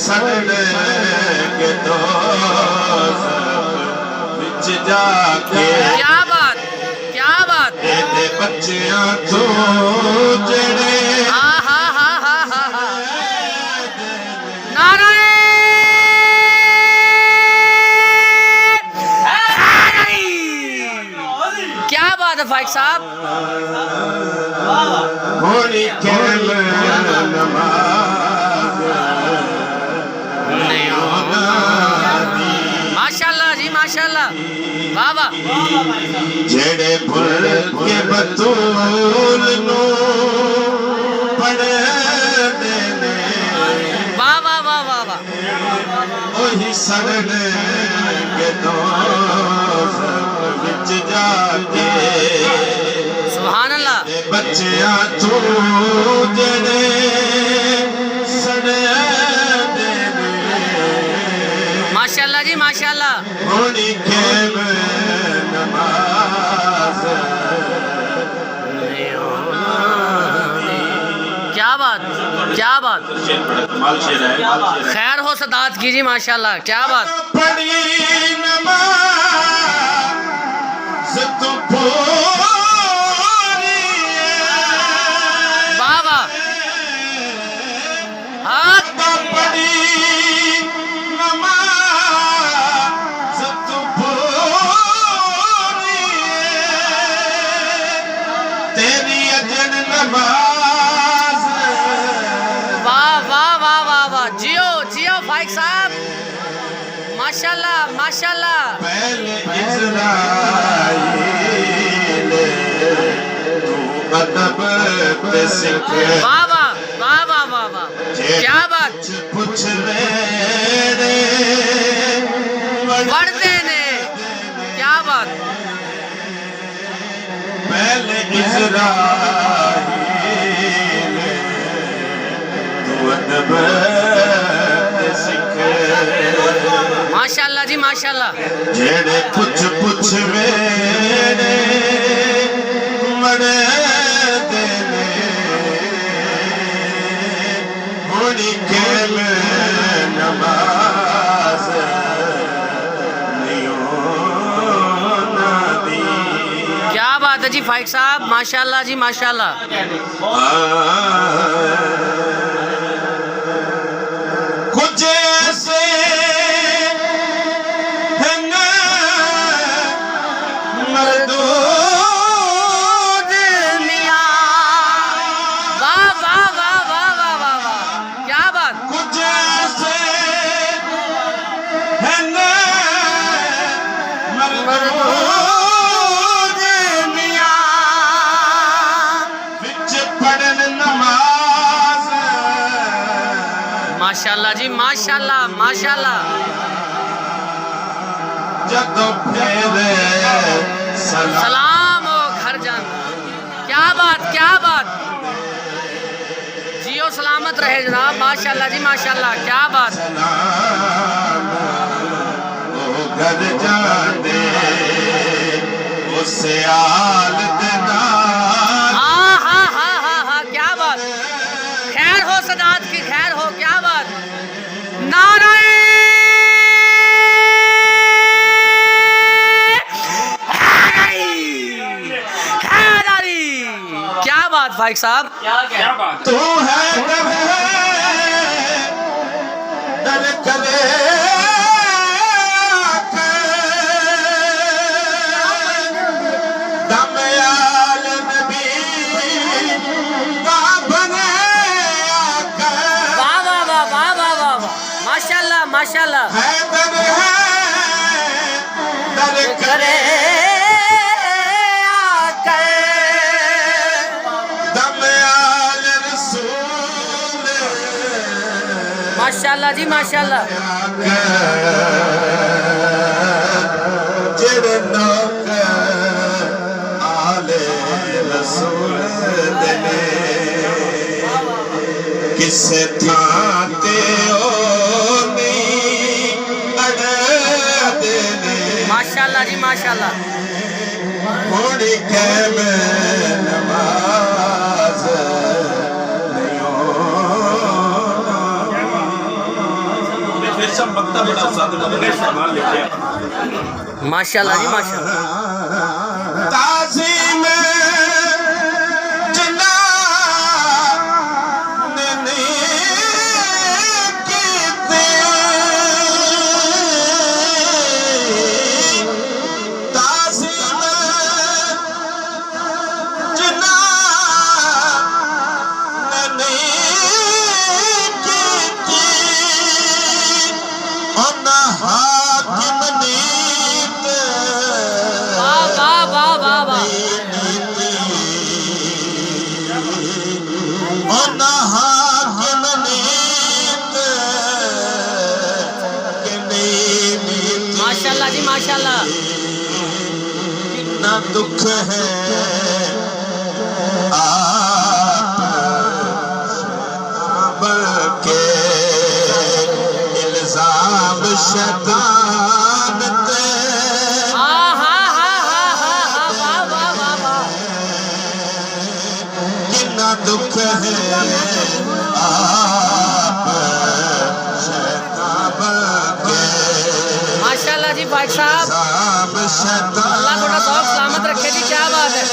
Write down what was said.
सड़ने तो बिच जाके क्या बात ਇਹਦੇ ਬੱਚਿਆਂ ਤੋਂ ਜਿਹੜੇ क्या बात है फाइक साहब होनी कैम माशाल्लाह जी माशाल्लाह वाह वाह जेड़े भुल के बतूल नू पढ़दे ने वाह वाह वाह वाह वाह ओही सड़ने तो बिच जाके सुभान अल्लाह बच्चियां तू जेड़े सड़दे ने माशाल्लाह जी माशाल्लाह होनी खेम नमाज क्या बात खैर हो सदात कीजिए माशाल्लाह क्या बात पढ़ी नमाज तू वाह वाह हाँ पढ़ी नमाज तू तेरी अजन नमाज वाह वाह वाह वाह वाह जियो जियो फाइक साहब माशाल्लाह माशाल्लाह पहले इज़राइल तू अदब पे सीख वाह वाह वाह वाह वाह वाह क्या बात कुछ मेरे पढ़ते ने क्या बात पहले इज़राइल तू अदब पे सीख माशाल्लाह जी माशाल्लाह जेड़े कुछ मेरे मरे देने होनी खेल नमाज क्या बात है जी फाइक साहब माशाल्लाह जी माशाल्लाह कुछ ऐसे हैं ना मरदूद मियां वाह वाह वाह वाह वाह वाह वाह क्या बात कुछ ऐसे हैं ना मरदूद मियां विच पढ़न नमाज माशाल्लाह जी माशाल्लाह माशाल्लाह जदों फेरे सलाम सलाम हो घर जान क्या बात जियो सलामत रहे जनाब माशाल्लाह जी माशाल्लाह क्या बात ओ घर जाने उसे आल देना हाँ हाँ हाँ हाँ हाँ क्या बात खैर हो सदात की खैर हो क्या बात नारायण क्या बात फाइक साहब क्या बात तू है डर करे दमयाल नबी बने वाह वाह वाह वाह वाह वाह माशाल्लाह माशाल्लाह है डर करे माशाल्लाह जी माशाल्लाह जेड़े लोग आले रसूल देने किसे थाते ओ नहीं अड़े देने माशाल्लाह जी माशाल्लाह होनी कैम नमाज बड़ा बड़ा साधु ने फरमा लिखा माशाल्लाह जी माशाल्लाह। ताज़ीम जिन्ना ने नहीं कीते, ताज़ीम जिन्ना ने नहीं कीती, उन्हां हाकिम नीत वाह वाह वाह वाह वाह। माशाल्लाह जी माशाल्लाह। कितना दुख है आप के इल्जाम शैतान ते, हाँ हाँ हाँ हाँ हाँ हाँ वाह वाह वाह वाह। कितना दुख है आप शैतान के माशाल्लाह जी भाई साहब, इल्जाम शैतान अल्लाह थोड़ा बहुत सलामत रखे जी, क्या बात है।